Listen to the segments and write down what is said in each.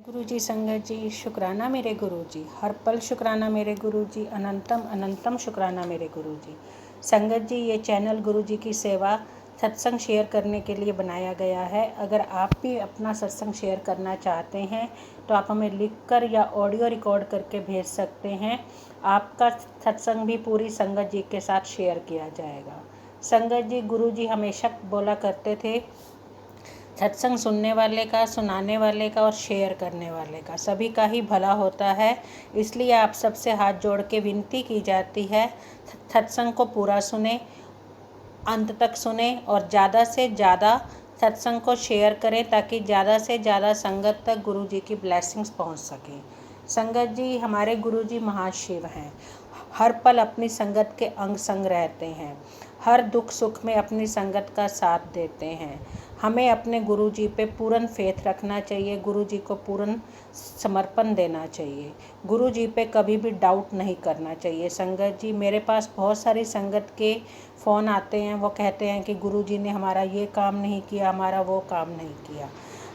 गुरुजी संगत जी, शुक्राना मेरे गुरुजी, हर पल शुक्राना मेरे गुरुजी, अनंतम अनंतम शुक्राना मेरे गुरुजी। संगत जी, ये चैनल गुरुजी की सेवा सत्संग शेयर करने के लिए बनाया गया है। अगर आप भी अपना सत्संग शेयर करना चाहते हैं तो आप हमें लिखकर या ऑडियो रिकॉर्ड करके भेज सकते हैं। आपका सत्संग भी पूरी संगत जी के साथ शेयर किया जाएगा। संगत जी, गुरुजी हमेशा बोला करते थे, सत्संग सुनने वाले का, सुनाने वाले का और शेयर करने वाले का सभी का ही भला होता है। इसलिए आप सबसे हाथ जोड़ के विनती की जाती है, सत्संग को पूरा सुने, अंत तक सुने और ज़्यादा से ज़्यादा सत्संग को शेयर करें ताकि ज़्यादा से ज़्यादा संगत तक गुरु जी की ब्लेसिंग्स पहुंच सकें। संगत जी, हमारे गुरु जी महाशिव हैं। हर पल अपनी संगत के अंग संग रहते हैं। हर दुख सुख में अपनी संगत का साथ देते हैं। हमें अपने गुरु जी पे पूर्ण फेथ रखना चाहिए, गुरु जी को पूर्ण समर्पण देना चाहिए, गुरु जी पे कभी भी डाउट नहीं करना चाहिए। संगत जी, मेरे पास बहुत सारी संगत के फ़ोन आते हैं, वो कहते हैं कि गुरु जी ने हमारा ये काम नहीं किया, हमारा वो काम नहीं किया।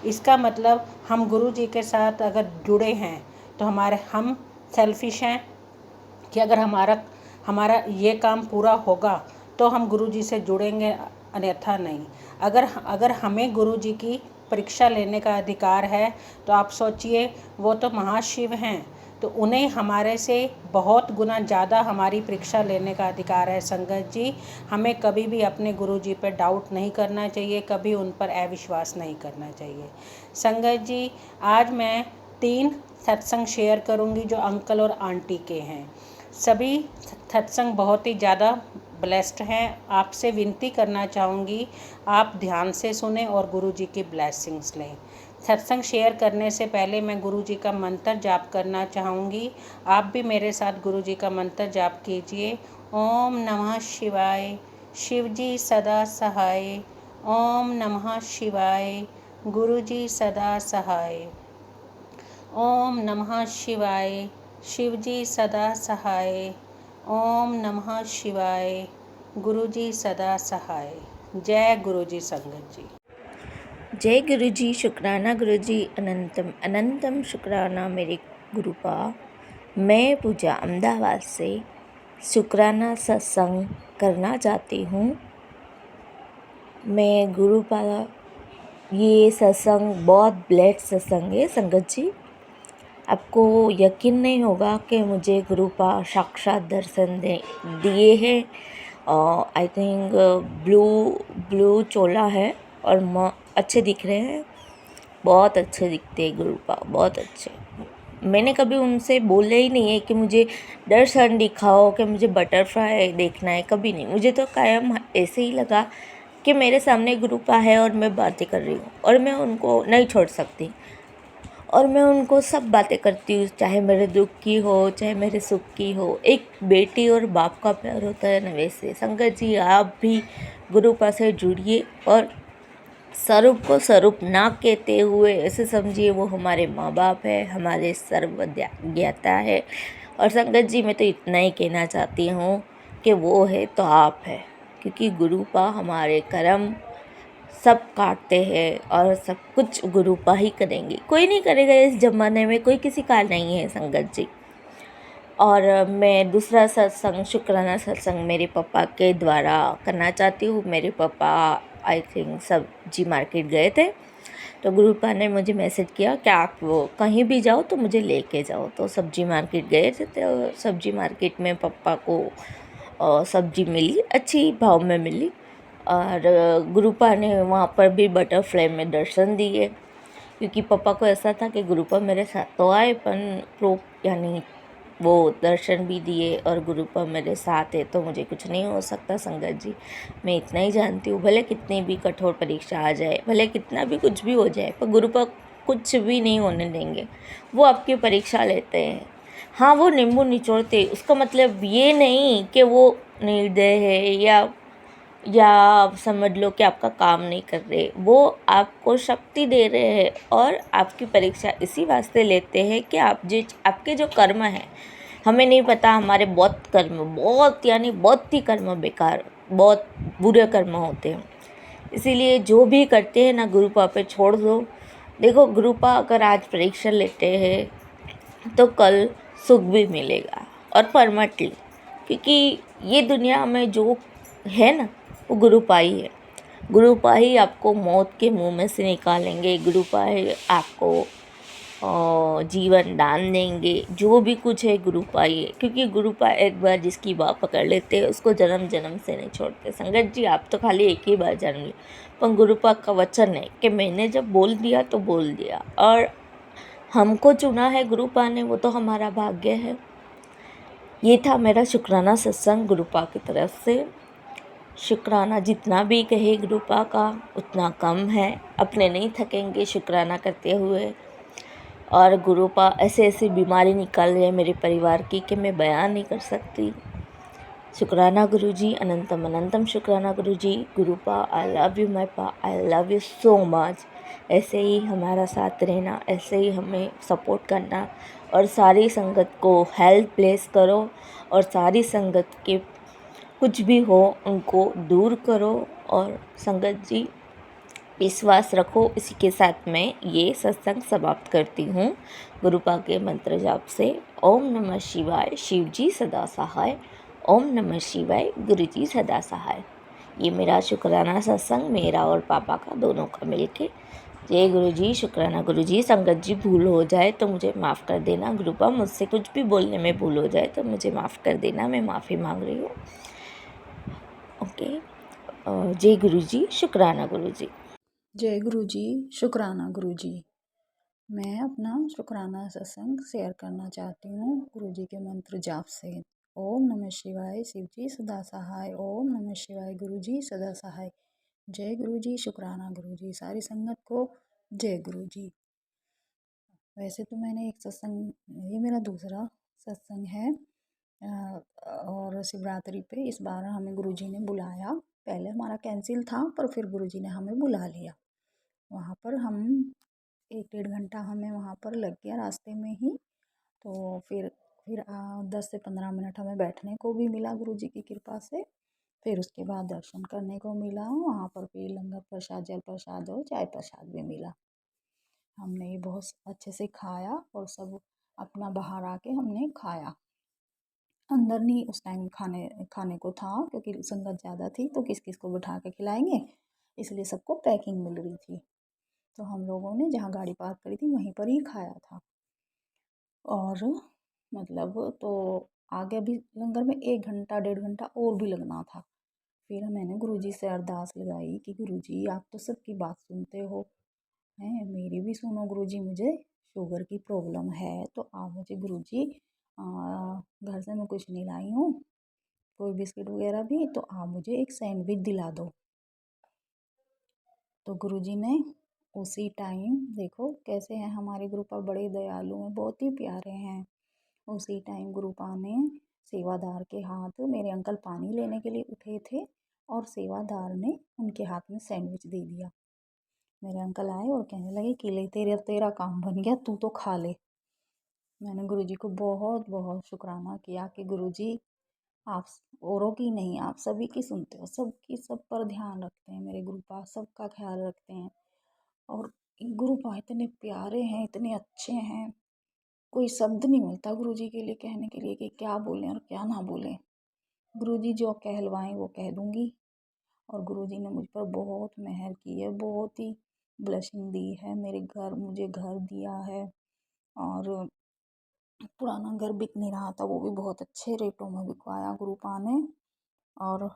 इसका मतलब हम गुरु जी के साथ अगर जुड़े हैं तो हम सेल्फिश हैं कि अगर हमारा ये काम पूरा होगा तो हम गुरु जी से जुड़ेंगे, अन्यथा नहीं। अगर हमें गुरु जी की परीक्षा लेने का अधिकार है तो आप सोचिए, वो तो महाशिव हैं, तो उन्हें हमारे से बहुत गुना ज़्यादा हमारी परीक्षा लेने का अधिकार है। संगत जी, हमें कभी भी अपने गुरु जी पर डाउट नहीं करना चाहिए, कभी उन पर अविश्वास नहीं करना चाहिए। संगत जी, आज मैं 3 सत्संग शेयर करूंगी जो अंकल और आंटी के हैं। सभी सत्संग बहुत ही ज़्यादा ब्लेस्ड हैं। आपसे विनती करना चाहूँगी, आप ध्यान से सुने और गुरु जी की ब्लेसिंग्स लें। सत्संग शेयर करने से पहले मैं गुरु जी का मंत्र जाप करना चाहूँगी। आप भी मेरे साथ गुरु जी का मंत्र जाप कीजिए। ओम नमः शिवाय, शिव जी सदा सहाय। ओम नमः शिवाय, गुरु जी सदा सहाय। ओम नमः शिवाय, शिव जी सदा सहाय। ओम नमः शिवाय, गुरु जी सदा सहाय। जय गुरु जी संगत जी। जय गुरु जी, शुक्राना गुरु जी, अनंतम अनंतम शुक्राना मेरे गुरुपा। मैं पूजा अहमदाबाद से शुक्राना सत्संग करना चाहती हूँ। मैं गुरुपा, ये सत्संग बहुत ब्लेस्ड सत्संग है संगत जी। आपको यकीन नहीं होगा कि मुझे गुरुपा साक्षात दर्शन दिए हैं। आई थिंक ब्लू चोला है और अच्छे दिख रहे हैं, बहुत अच्छे दिखते हैं गुरुपा, बहुत अच्छे। मैंने कभी उनसे बोला ही नहीं है कि मुझे दर्शन दिखाओ, कि मुझे बटरफ्लाई देखना है, कभी नहीं। मुझे तो कायम ऐसे ही लगा कि मेरे सामने गुरुपा है और मैं बातें कर रही हूँ और मैं उनको नहीं छोड़ सकती और मैं उनको सब बातें करती हूँ, चाहे मेरे दुख की हो, चाहे मेरे सुख की हो। एक बेटी और बाप का प्यार होता है ना, वैसे संगत जी आप भी गुरुपा से जुड़िए और स्वरूप को स्वरूप ना कहते हुए ऐसे समझिए वो हमारे माँ बाप है, हमारे सर्वज्ञाता है। और संगत जी, मैं तो इतना ही कहना चाहती हूँ कि वो है तो आप है, क्योंकि गुरुपा हमारे कर्म सब काटते हैं और सब कुछ गुरुपा ही करेंगे, कोई नहीं करेगा इस ज़माने में, कोई किसी का नहीं है संगत जी। और मैं दूसरा सत्संग, शुक्राना सत्संग मेरे पापा के द्वारा करना चाहती हूँ। मेरे पापा आई थिंक सब्जी मार्केट गए थे, तो गुरुपा ने मुझे मैसेज किया कि आप वो कहीं भी जाओ तो मुझे लेके जाओ। तो सब्जी मार्केट गए थे, तो सब्जी मार्केट में पापा को सब्जी मिली, अच्छी भाव में मिली। और गुरुपा ने वहाँ पर भी बटरफ्लाई में दर्शन दिए, क्योंकि पापा को ऐसा था कि गुरुपा मेरे साथ तो आए पर यानी वो दर्शन भी दिए और गुरुपा मेरे साथ है तो मुझे कुछ नहीं हो सकता संगत जी। मैं इतना ही जानती हूँ, भले कितनी भी कठोर परीक्षा आ जाए, भले कितना भी कुछ भी हो जाए, पर गुरुपा कुछ भी नहीं होने देंगे। वो आपकी परीक्षा लेते हैं। हाँ, वो नींबू निचोड़ते, उसका मतलब ये नहीं कि वो निर्दय है या आप समझ लो कि आपका काम नहीं कर रहे। वो आपको शक्ति दे रहे हैं और आपकी परीक्षा इसी वास्ते लेते हैं कि आपके जो कर्म हैं, हमें नहीं पता, हमारे बहुत यानी बहुत ही कर्म बेकार, बहुत बुरे कर्म होते हैं। इसीलिए जो भी करते हैं ना, गुरुपा पे छोड़ दो देखो गुरुपा, अगर आज परीक्षा लेते हैं तो कल सुख भी मिलेगा, और परमानेंटली, क्योंकि ये दुनिया में जो है ना वो गुरुपा ही है। गुरुपा ही आपको मौत के मुंह में से निकालेंगे, गुरुपा ही आपको जीवन दान देंगे। जो भी कुछ है गुरुपा ही है, क्योंकि गुरुपा एक बार जिसकी बात पकड़ लेते हैं उसको जन्म जन्म से नहीं छोड़ते। संगत जी, आप तो खाली एक ही बार जन्म लिए, पर गुरुपा का वचन है कि मैंने जब बोल दिया तो बोल दिया, और हमको चुना है गुरुपा ने, वो तो हमारा भाग्य है। ये था मेरा शुक्राना सत्संग गुरुपा की तरफ से। शुक्राना जितना भी कहे गुरुपा का उतना कम है, अपने नहीं थकेंगे शुक्राना करते हुए। और गुरुपा ऐसे ऐसी बीमारी निकाल रही है मेरे परिवार की कि मैं बयान नहीं कर सकती। शुक्राना गुरुजी, अनंतम अनंतम शुक्राना गुरुजी। गुरुपा, आई लव यू माय पा, I love you so much. ऐसे ही हमारा साथ रहना, ऐसे ही हमें सपोर्ट करना, और सारी संगत को हेल्प प्लेस करो, और सारी संगत के कुछ भी हो उनको दूर करो। और संगत जी, विश्वास रखो। इसी के साथ मैं ये सत्संग समाप्त करती हूँ गुरुपा के मंत्र जाप से। ओम नमः शिवाय, शिव जी सदा सहाय। ओम नमः शिवाय, गुरु जी सदा सहाय। ये मेरा शुक्राना सत्संग, मेरा और पापा का, दोनों का मिलके। जय गुरु जी, शुक्राना गुरु जी। संगत जी, भूल हो जाए तो मुझे माफ़ कर देना। गुरुपा, मुझसे कुछ भी बोलने में भूल हो जाए तो मुझे माफ़ कर देना, मैं माफ़ी मांग रही हूँ। ओके। जय गुरु जी, शुक्राना गुरु जी। जय गुरु जी, शुक्राना गुरु जी। मैं अपना शुक्राना सत्संग शेयर करना चाहती हूँ गुरु जी के मंत्र जाप से। ओम नमः शिवाय, शिव जी सदा सहाय। ओम नमः शिवाय, गुरु जी सदा सहाय। जय गुरु जी, शुक्राना गुरु जी। सारी संगत को जय गुरु जी। वैसे तो मैंने एक सत्संग, ये मेरा दूसरा सत्संग है, और शिवरात्रि पे इस बार हमें गुरुजी ने बुलाया। पहले हमारा कैंसिल था, पर फिर गुरुजी ने हमें बुला लिया। वहाँ पर हम 1-1.5 घंटा हमें वहाँ पर लग गया रास्ते में ही। तो फिर 10 से 15 मिनट हमें बैठने को भी मिला गुरुजी की कृपा से। फिर उसके बाद दर्शन करने को मिला। वहाँ पर भी लंगर प्रसाद, जल प्रसाद और चाय प्रसाद भी मिला। हमने ये बहुत अच्छे से खाया, और सब अपना बाहर आके हमने खाया। अंदर नहीं उस टाइम खाने खाने को था, क्योंकि संगत ज़्यादा थी तो किस किस को बिठा के खिलाएंगे, इसलिए सबको पैकिंग मिल रही थी। तो हम लोगों ने जहाँ गाड़ी पार्क करी थी वहीं पर ही खाया था। और मतलब तो आगे भी लंगर में 1 घंटा 1.5 घंटा और भी लगना था। फिर मैंने गुरुजी से अरदास लगाई कि गुरुजी, आप तो सबकी बात सुनते हो, हैं मेरी भी सुनो गुरुजी। मुझे शुगर की प्रॉब्लम है, तो आप मुझे गुरुजी, घर से मैं कुछ नहीं लाई हूँ, कोई बिस्किट वगैरह भी, तो आप मुझे एक सैंडविच दिला दो। तो गुरुजी ने उसी टाइम, देखो कैसे हैं हमारे गुरुपा, बड़े दयालु हैं, बहुत ही प्यारे हैं। उसी टाइम गुरुपा ने सेवादार के हाथ, मेरे अंकल पानी लेने के लिए उठे थे, और सेवादार ने उनके हाथ में सैंडविच दे दिया। मेरे अंकल आए और कहने लगे कि ले, तेरा तेरा काम बन गया, तू तो खा ले। मैंने गुरुजी को बहुत बहुत शुक्राना किया कि गुरुजी, आप औरों की नहीं, आप सभी की सुनते हो, सबकी सब पर ध्यान रखते हैं। मेरे गुरुपा सबका ख्याल रखते हैं। और गुरुपा इतने प्यारे हैं, इतने अच्छे हैं, कोई शब्द नहीं मिलता गुरुजी के लिए कहने के लिए कि क्या बोलें और क्या ना बोलें। गुरुजी जो कहलवाएं वो कह दूंगी। और गुरुजी ने मुझ पर बहुत मेहर की है, बहुत ही ब्लेसिंग दी है। मुझे घर दिया है, और पुराना घर बिक नहीं रहा था, वो भी बहुत अच्छे रेटों में बिकवाया गुरुपा ने। और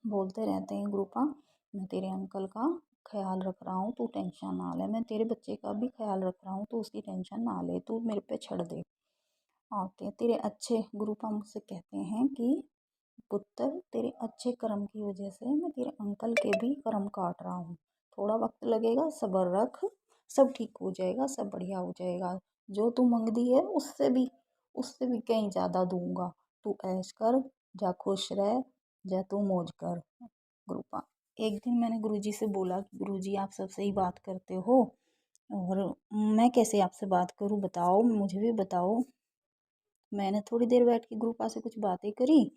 बोलते रहते हैं गुरुपा, मैं तेरे अंकल का ख्याल रख रहा हूँ, तू टेंशन ना ले। मैं तेरे बच्चे का भी ख्याल रख रहा हूँ, तू उसकी टेंशन ना ले, तू मेरे पे छोड़ दे। और तेरे अच्छे, गुरुपा मुझसे कहते हैं कि पुत्र, तेरे अच्छे कर्म की वजह से मैं तेरे अंकल के भी कर्म काट रहा हूँ। थोड़ा वक्त लगेगा, सब्र रख, सब ठीक हो जाएगा, सब बढ़िया हो जाएगा। जो तू मंगदी है उससे भी कहीं ज़्यादा दूंगा। तू ऐश कर, जा खुश रह, जा तू मौज कर। गुरुपा, एक दिन मैंने गुरुजी से बोला कि गुरुजी, आप सबसे ही बात करते हो, और मैं कैसे आपसे बात करूं, बताओ, मुझे भी बताओ। मैंने थोड़ी देर बैठ के गुरुपा से कुछ बातें करी,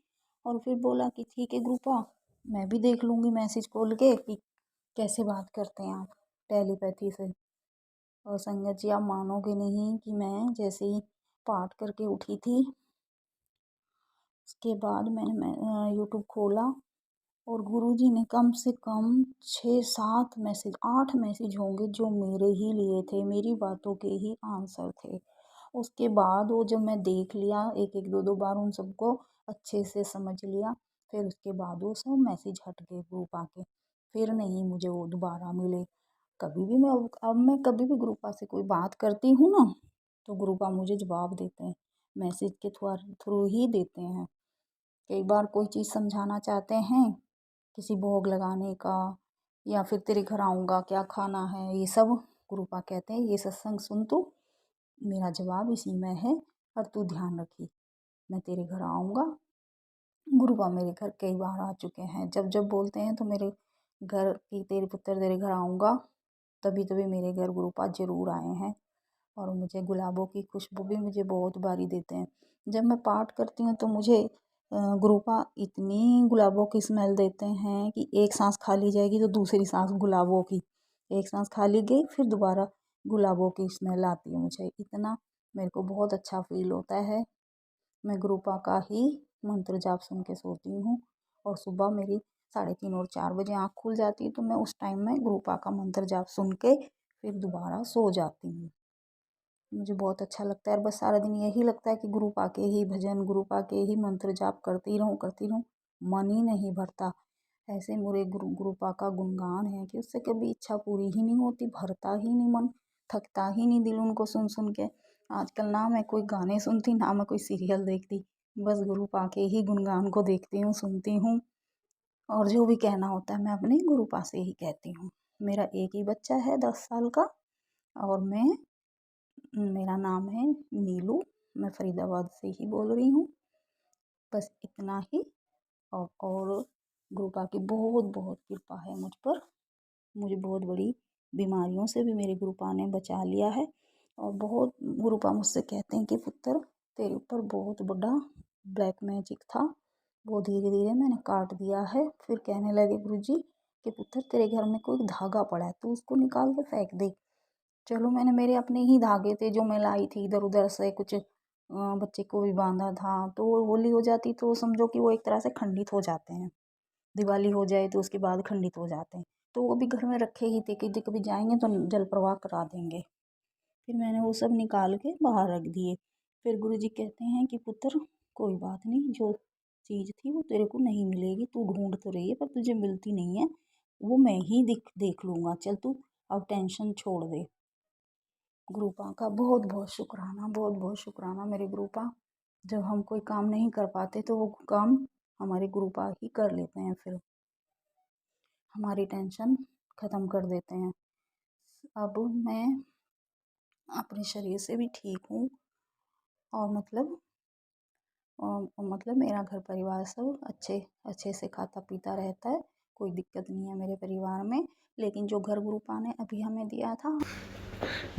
और फिर बोला कि ठीक है गुरुपा, मैं भी देख लूँगी मैसेज खोल के कि कैसे बात करते हैं आप टेलीपैथी से। और संगत जी आप मानोगे नहीं कि मैं जैसे ही पाठ करके उठी थी, उसके बाद मैंने यूट्यूब खोला और गुरुजी ने कम से कम 6-7 मैसेज 8 मैसेज होंगे जो मेरे ही लिए थे, मेरी बातों के ही आंसर थे। उसके बाद वो जब मैं देख लिया, एक एक दो दो बार उन सबको अच्छे से समझ लिया, फिर उसके बाद वो सब मैसेज हट गए ग्रुप आके, फिर नहीं मुझे वो दोबारा मिले। कभी भी मैं अब मैं कभी भी ग्रुपा से कोई बात करती हूँ ना, तो ग्रुपा मुझे जवाब देते हैं, मैसेज के थ्रू ही देते हैं। कई बार कोई चीज़ समझाना चाहते हैं, किसी भोग लगाने का या फिर तेरे घर आऊँगा क्या खाना है, ये सब गुरुपा कहते हैं ये सत्संग सुन तू, मेरा जवाब इसी में है और तू ध्यान रखी, मैं तेरे घर आऊँगा। गुरुपा मेरे घर कई बार आ चुके हैं, जब जब बोलते हैं तो मेरे घर की तेरे पुत्र तेरे घर आऊँगा, तभी तभी मेरे घर गुरुपा ज़रूर आए हैं। और मुझे गुलाबों की खुशबू भी मुझे बहुत बारी देते हैं। जब मैं पाठ करती हूँ तो मुझे गुरुपा इतनी गुलाबों की स्मेल देते हैं कि एक सांस खाली जाएगी तो दूसरी सांस गुलाबों की, एक सांस खाली गई फिर दोबारा गुलाबों की स्मेल आती है मुझे, इतना मेरे को बहुत अच्छा फील होता है। मैं गुरुपा का ही मंत्र जाप सुन के सोती हूँ और सुबह मेरी 3:30 और 4 बजे आँख खुल जाती है, तो मैं उस टाइम में गुरुपा का मंत्र जाप सुन के फिर दोबारा सो जाती हूँ। मुझे बहुत अच्छा लगता है और बस सारा दिन यही लगता है कि गुरुपा के ही भजन, गुरुपा के ही मंत्र जाप करती रहूँ, मन ही नहीं भरता। ऐसे मेरे गुरुपा का गुणगान है कि उससे कभी इच्छा पूरी ही नहीं होती, भरता ही नहीं मन, थकता ही नहीं दिल उनको सुन सुन के। आजकल ना मैं कोई गाने सुनती, ना मैं कोई सीरियल देखती, बस गुरुपा के ही गुणगान को देखती हूँ, सुनती हूँ और जो भी कहना होता है मैं अपने गुरुपा से ही कहती हूँ। मेरा एक ही बच्चा है 10 साल का और मेरा नाम है नीलू, मैं फरीदाबाद से ही बोल रही हूँ। बस इतना ही। और गुरुपा की बहुत बहुत कृपा है मुझ पर, मुझे बहुत बड़ी बीमारियों से भी मेरे गुरुपा ने बचा लिया है। और बहुत गुरुपा मुझसे कहते हैं कि पुत्र तेरे ऊपर बहुत बड़ा ब्लैक मैजिक था, वो धीरे धीरे मैंने काट दिया है। फिर कहने लगे गुरुजी कि पुत्र तेरे घर में कोई धागा पड़ा है, तू उसको निकाल के फेंक दे। चलो मैंने मेरे अपने ही धागे थे जो मैं लाई थी इधर उधर से, कुछ बच्चे को भी बांधा था, तो होली हो जाती तो समझो कि वो एक तरह से खंडित हो जाते हैं, दिवाली हो जाए तो उसके बाद खंडित हो जाते हैं, तो वो भी घर में रखे ही थे कि कभी जाएंगे तो जल प्रवाह करा देंगे। फिर मैंने वो सब निकाल के बाहर रख दिए। फिर गुरुजी कहते हैं कि पुत्र कोई बात नहीं, जो चीज़ थी वो तेरे को नहीं मिलेगी, तू ढूंढ तो रही है पर तुझे मिलती नहीं है, वो मैं ही देख लूँगा, चल तू अब टेंशन छोड़ दे। गुरुपा का बहुत बहुत शुक्राना, बहुत बहुत शुक्राना मेरे गुरुपा। जब हम कोई काम नहीं कर पाते तो वो काम हमारे गुरुपा ही कर लेते हैं, फिर हमारी टेंशन ख़त्म कर देते हैं। अब मैं अपने शरीर से भी ठीक हूँ और मतलब मेरा घर परिवार सब अच्छे से खाता पीता रहता है, कोई दिक्कत नहीं है मेरे परिवार में। लेकिन जो घर गुरुपा ने अभी हमें दिया था,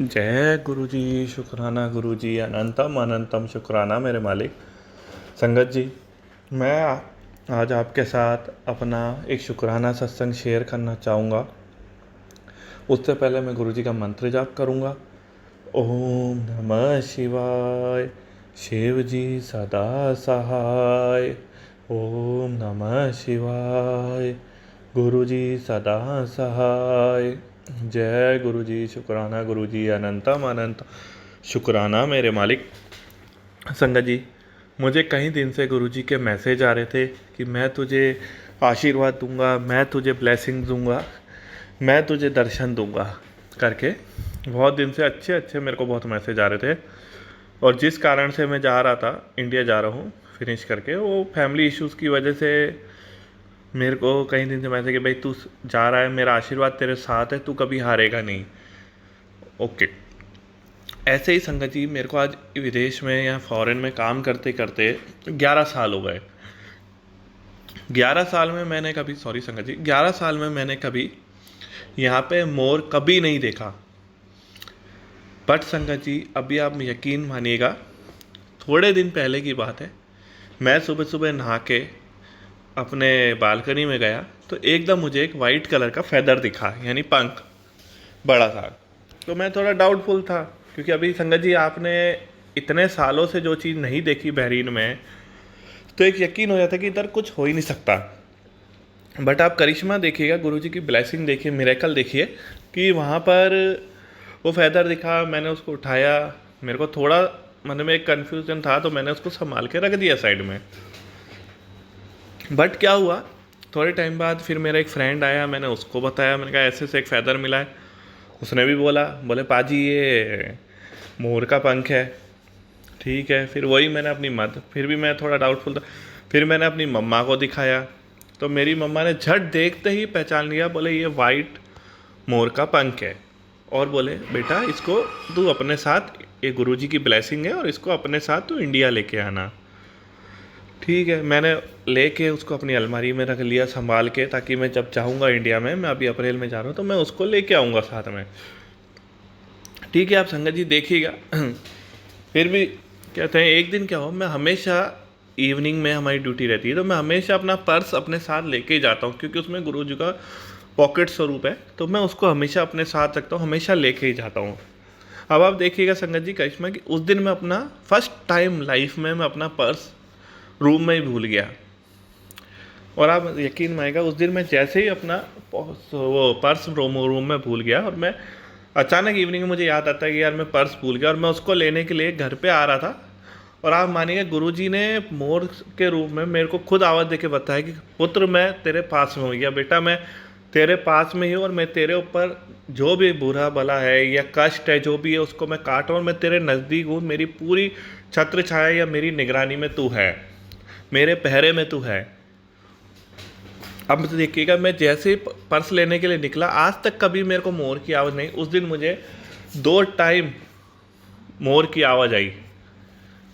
जय गुरु जी, शुक्राना गुरु जी, अनंतम अनंतम शुक्राना मेरे मालिक। संगत जी, मैं आज आपके साथ अपना एक शुक्राना सत्संग शेयर करना चाहूँगा। उससे पहले मैं गुरु जी का मंत्र जाप करूँगा। ओम नमः शिवाय, शिव जी सदा सहाय। ओम नमः शिवाय, गुरु जी सदा सहाय। जय गुरु जी, शुक्राना गुरु जी, अनंतम अनंत शुक्राना मेरे मालिक। संगत जी, मुझे कई दिन से गुरु जी के मैसेज आ रहे थे कि मैं तुझे आशीर्वाद दूंगा, मैं तुझे ब्लेसिंग दूंगा, मैं तुझे दर्शन दूंगा करके। बहुत दिन से अच्छे मेरे को बहुत मैसेज आ रहे थे। और जिस कारण से मैं जा रहा था, इंडिया जा रहा हूँ फिनिश करके, वो फैमिली इश्यूज़ की वजह से मेरे को कई दिन से मैसेज कि भाई तू जा रहा है, मेरा आशीर्वाद तेरे साथ है, तू कभी हारेगा नहीं। ओके। ऐसे ही संगत जी, मेरे को आज विदेश में या फॉरेन में काम करते करते 11 साल हो गए। 11 साल में मैंने कभी, सॉरी संगत जी, 11 साल में मैंने कभी यहाँ पे मोर कभी नहीं देखा। बट संगत जी, अभी आप यकीन मानिएगा, थोड़े दिन पहले की बात है, मैं सुबह सुबह नहा के अपने बालकनी में गया तो एकदम मुझे एक वाइट कलर का फेदर दिखा, यानी पंख बड़ा सा। तो मैं थोड़ा डाउटफुल था, क्योंकि अभी संगत जी आपने इतने सालों से जो चीज़ नहीं देखी बहरीन में, तो एक यकीन हो जाता है कि इधर कुछ हो ही नहीं सकता। बट आप करिश्मा देखिएगा, गुरुजी की ब्लेसिंग देखिए, मिरेकल देखिए कि वहाँ पर वो फैदर दिखा, मैंने उसको उठाया, मेरे को थोड़ा मन में एक कन्फ्यूजन था तो मैंने उसको संभाल के रख दिया साइड में। बट क्या हुआ, थोड़े टाइम बाद फिर मेरा एक फ्रेंड आया, मैंने उसको बताया, मैंने कहा ऐसे से एक फैदर मिला है। उसने भी बोले पाजी ये मोर का पंख है। ठीक है, फिर वही मैंने अपनी फिर भी मैं थोड़ा डाउटफुल था, फिर मैंने अपनी मम्मा को दिखाया, तो मेरी मम्मा ने झट देखते ही पहचान लिया, बोले ये वाइट मोर का पंख है, और बोले बेटा इसको तू अपने साथ, ये गुरुजी की ब्लेसिंग है और इसको अपने साथ तू इंडिया लेके आना। ठीक है, मैंने लेके उसको अपनी अलमारी में रख लिया संभाल के, ताकि मैं जब चाहूँगा इंडिया में, मैं अभी अप्रैल में जा रहा हूँ तो मैं उसको लेके आऊँगा साथ में। ठीक है, आप संगत जी देखिएगा। फिर भी कहते हैं एक दिन क्या हो, मैं हमेशा इवनिंग में हमारी ड्यूटी रहती है तो मैं हमेशा अपना पर्स अपने साथ लेके ही जाता हूँ, क्योंकि उसमें गुरुजी का पॉकेट स्वरूप है, तो मैं उसको हमेशा अपने साथ रखता हूँ, हमेशा लेके ही जाता हूँ। अब आप देखिएगा संगत जी करिश्मा कि उस दिन मैं अपना फर्स्ट टाइम लाइफ में मैं अपना पर्स रूम में ही भूल गया। और आप यकीन मानेगा, उस दिन मैं जैसे ही अपना वो पर्स रूम में भूल गया, और मैं अचानक इवनिंग में मुझे याद आता है कि यार मैं पर्स भूल गया, और मैं उसको लेने के लिए घर पे आ रहा था, और आप मानिएगा गुरुजी ने मोर के रूप में मेरे को खुद आवाज़ देके बताया कि पुत्र मैं तेरे पास में हूँ, या बेटा मैं तेरे पास में ही हूँ, और मैं तेरे ऊपर जो भी बुरा भला है या कष्ट है जो भी है उसको मैं काट रहा हूँ, मैं तेरे नज़दीक हूँ, मेरी पूरी छत्र छाया या मेरी निगरानी में तू है, मेरे पहरे में तू है। अब देखिएगा, मैं जैसे पर्स लेने के लिए निकला, आज तक कभी मेरे को मोर की आवाज़ नहीं, उस दिन मुझे 2 टाइम मोर की आवाज़ आई।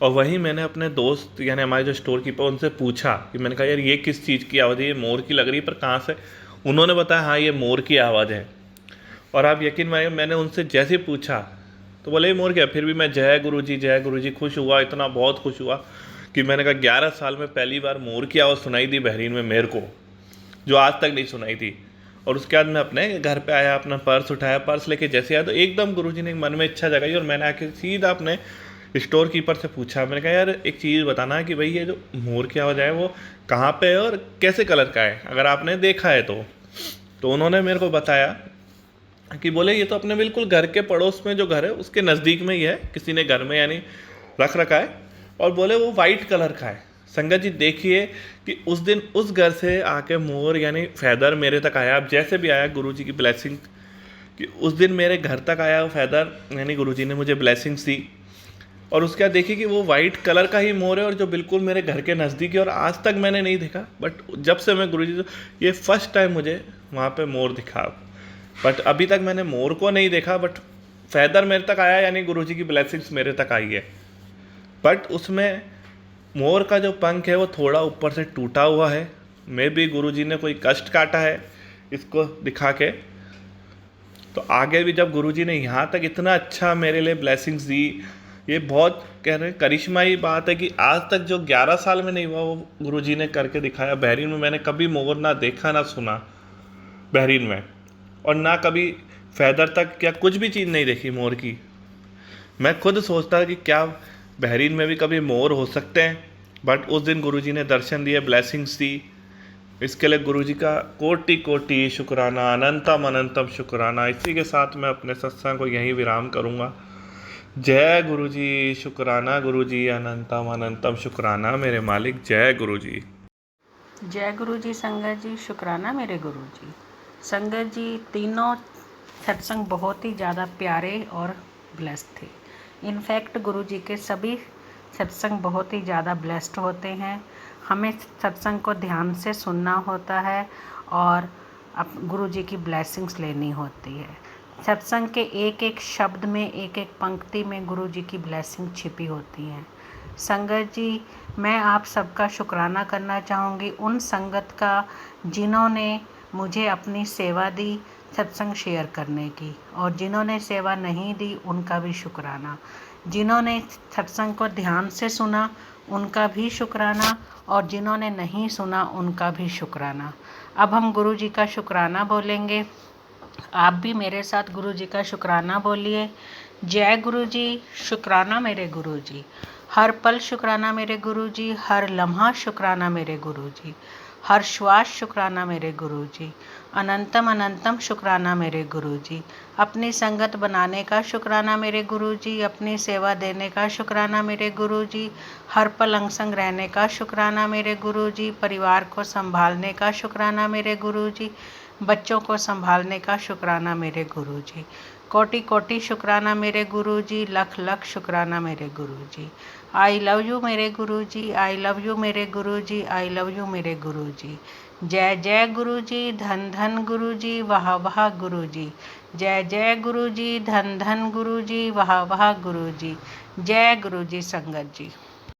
और वहीं मैंने अपने दोस्त यानी हमारे जो स्टोर कीपर उनसे पूछा कि मैंने कहा यार ये किस चीज़ की आवाज़ है, ये मोर की लग रही है पर कहाँ से। उन्होंने बताया हाँ ये मोर की आवाज़ है। और आप यकीन मानिए, मैंने उनसे जैसे पूछा तो बोले ये मोर क्या। फिर भी मैं जय गुरु जी खुश हुआ, इतना बहुत खुश हुआ कि मैंने कहा 11 साल में पहली बार मोर की आवाज़ सुनाई दी बहरीन में मेरे को, जो आज तक नहीं सुनाई थी। और उसके बाद मैं अपने घर पे आया, अपना पर्स उठाया, पर्स लेके जैसे आया तो एकदम गुरुजी ने मन में इच्छा जगाई, और मैंने आके सीधा अपने स्टोर कीपर से पूछा, मैंने कहा यार एक चीज़ बताना कि भाई ये जो मोर की आवाज़ है वो कहाँ पे है और कैसे कलर का है, अगर आपने देखा है तो उन्होंने मेरे को बताया कि बोले ये तो अपने बिल्कुल घर के पड़ोस में जो घर है उसके नज़दीक में ही है, किसी ने घर में यानी रख रखा है, और बोले वो वाइट कलर का है। संगत जी देखिए कि उस दिन उस घर से आके मोर यानी फैदर मेरे तक आया। अब जैसे भी आया गुरुजी की ब्लेसिंग कि उस दिन मेरे घर तक आया वो फैदर, यानी गुरुजी ने मुझे ब्लेसिंग्स दी। और उसके बाद देखिए कि वो वाइट कलर का ही मोर है और जो बिल्कुल मेरे घर के नज़दीक है, और आज तक मैंने नहीं देखा, बट जब से मैं गुरुजी ये फर्स्ट टाइम मुझे वहाँ पे मोर दिखा। बट अभी तक मैंने मोर को नहीं देखा, बट फैदर मेरे तक आया यानी गुरुजी की ब्लेसिंग्स मेरे तक आई है। बट उसमें मोर का जो पंख है वो थोड़ा ऊपर से टूटा हुआ है, मे भी गुरुजी ने कोई कष्ट काटा है इसको दिखा के। तो आगे भी जब गुरुजी ने यहाँ तक इतना अच्छा मेरे लिए ब्लेसिंग्स दी, ये बहुत कह रहे हैं करिश्माई बात है कि आज तक जो 11 साल में नहीं हुआ वो गुरुजी ने करके दिखाया। बहरीन में मैंने कभी मोर ना देखा ना सुना बहरीन में, और ना कभी फैदर तक क्या कुछ भी चीज़ नहीं देखी मोर की। मैं खुद सोचता कि क्या बहरीन में भी कभी मोर हो सकते हैं, बट उस दिन गुरुजी ने दर्शन दिए, ब्लेसिंग्स दी। इसके लिए गुरुजी का कोटि कोटि शुक्राना, अनंतम अनंतम शुक्राना। इसी के साथ मैं अपने सत्संग को यहीं विराम करूँगा। जय गुरुजी, शुक्राना गुरुजी, अनंतम अनंतम शुक्राना मेरे मालिक। जय गुरुजी। जय गुरु जी। संगत जी शुक्राना मेरे गुरु जी। संगत जी तीनों सत्संग बहुत ही ज़्यादा प्यारे और ब्लेस्ड थे। इनफैक्ट गुरु जी के सभी सत्संग बहुत ही ज़्यादा ब्लेस्ड होते हैं। हमें सत्संग को ध्यान से सुनना होता है और अब गुरु जी की ब्लेसिंग्स लेनी होती है। सत्संग के एक एक शब्द में, एक एक पंक्ति में गुरु जी की ब्लेसिंग छिपी होती हैं। संगत जी, मैं आप सबका शुक्राना करना चाहूँगी उन संगत का जिन्होंने मुझे अपनी सेवा दी सत्संग शेयर करने की, और जिन्होंने सेवा नहीं दी उनका भी शुक्राना। जिन्होंने सत्संग को ध्यान से सुना उनका भी शुक्राना, और जिन्होंने नहीं सुना उनका भी शुक्राना। अब हम गुरु जी का शुक्राना बोलेंगे। आप भी मेरे साथ गुरु जी का शुक्राना बोलिए। जय गुरु जी। शुक्राना मेरे गुरु जी। हर पल शुक्राना मेरे गुरु जी। हर लम्हा शुक्राना मेरे गुरु जी। हर श्वास शुक्राना मेरे गुरु जी। अनंतम अनंतम शुक्राना मेरे गुरु जी। अपनी संगत बनाने का शुक्राना मेरे गुरु जी। अपनी सेवा देने का शुक्राना मेरे गुरु जी। हर पल अंग संग रहने का शुक्राना मेरे गुरु जी। परिवार को संभालने का शुक्राना मेरे गुरु जी। बच्चों को संभालने का शुक्राना मेरे गुरु जी। कोटि कोटि शुक्राना मेरे गुरु जी। लख लख शुक्राना मेरे गुरु जी। आई लव यू मेरे गुरु जी। आई लव यू मेरे गुरु जी। आई लव यू मेरे गुरु जी। जय जय गुरु जी। धन धन गुरु जी। वाह वाह गुरु जी। जय जय गुरु जी। धन धन गुरु जी। वाह वाह गुरु जी। जय गुरु जी। संगत जी।